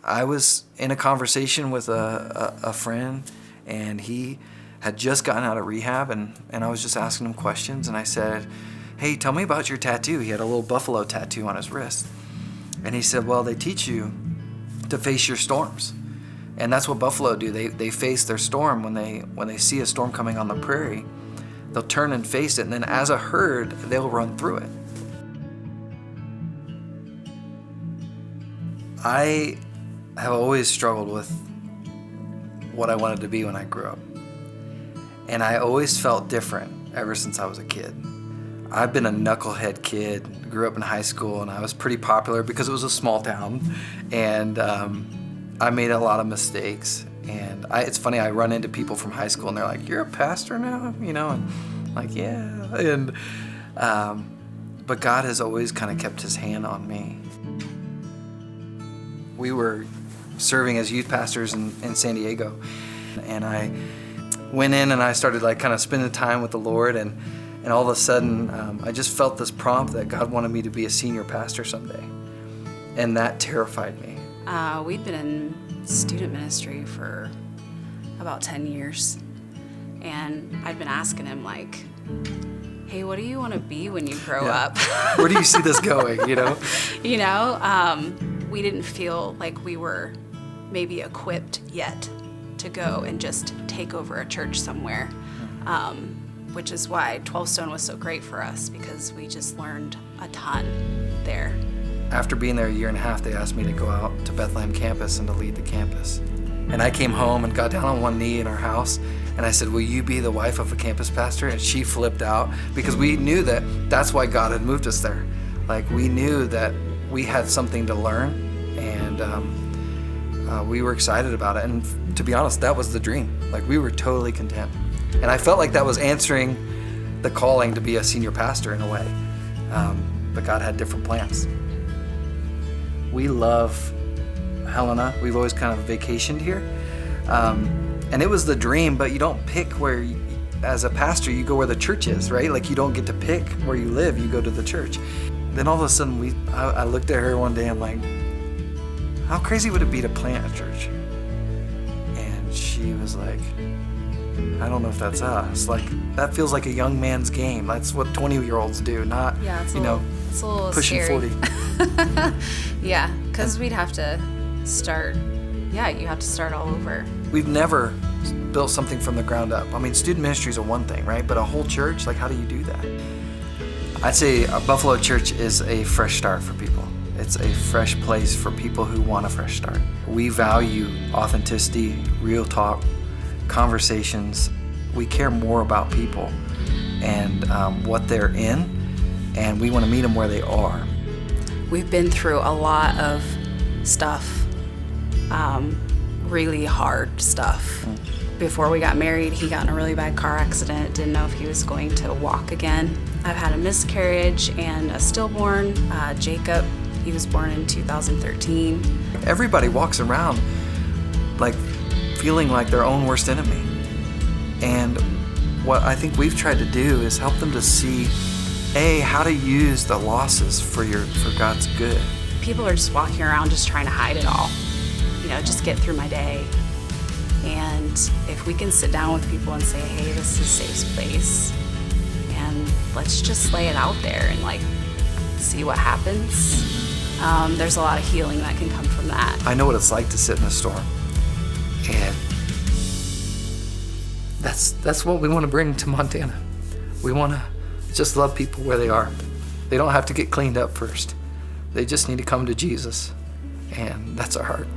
I was in a conversation with a friend, and he had just gotten out of rehab, and I was just asking him questions, and I said, hey, tell me about your tattoo. He had a little buffalo tattoo on his wrist. And he said, well, they teach you to face your storms. And that's what buffalo do. They face their storm when they see a storm coming on the prairie. They'll turn and face it, and then as a herd, they'll run through it. I have always struggled with what I wanted to be when I grew up. And I always felt different ever since I was a kid. I've been a knucklehead kid, grew up in high school, and I was pretty popular because it was a small town. And I made a lot of mistakes. And it's funny, I run into people from high school and they're like, you're a pastor now? And I'm like, yeah. And but God has always kind of kept his hand on me. We were serving as youth pastors in San Diego, and I went in and I started kind of spending time with the Lord, and all of a sudden I just felt this prompt that God wanted me to be a senior pastor someday, and that terrified me. We'd been in student ministry for about 10 years, and I'd been asking him hey, what do you want to be when you grow up? Where do you see this going, We didn't feel like we were maybe equipped yet to go and just take over a church somewhere, which is why 12 Stone was so great for us, because we just learned a ton there. After being there a year and a half, they asked me to go out to Bethlehem campus and to lead the campus. And I came home and got down on one knee in our house, and I said, will you be the wife of a campus pastor? And she flipped out, because we knew that that's why God had moved us there. We knew that we had something to learn, and we were excited about it. And to be honest, that was the dream. We were totally content. And I felt like that was answering the calling to be a senior pastor in a way. But God had different plans. We love Helena. We've always kind of vacationed here. And it was the dream, but you don't pick where, as a pastor, you go where the church is, right? You don't get to pick where you live, you go to the church. Then all of a sudden, I looked at her one day, I'm like, how crazy would it be to plant a church? And she was like, I don't know if that's us. That feels like a young man's game. That's what 20-year-olds do, not, it's a little pushing scary. 40. Yeah, because we'd have to start, you have to start all over. We've never built something from the ground up. Student ministry is one thing, right? But a whole church, how do you do that? I'd say a Buffalo Church is a fresh start for people. It's a fresh place for people who want a fresh start. We value authenticity, real talk, conversations. We care more about people and what they're in, and we want to meet them where they are. We've been through a lot of stuff, really hard stuff. Before we got married, he got in a really bad car accident, didn't know if he was going to walk again. I've had a miscarriage and a stillborn, Jacob. He was born in 2013. Everybody walks around feeling like their own worst enemy. And what I think we've tried to do is help them to see, how to use the losses for God's good. People are just walking around just trying to hide it all, just get through my day. And if we can sit down with people and say, hey, this is a safe place, and let's just lay it out there and see what happens. There's a lot of healing that can come from that. I know what it's like to sit in a storm, and that's what we want to bring to Montana. We want to just love people where they are. They don't have to get cleaned up first. They just need to come to Jesus, and that's our heart.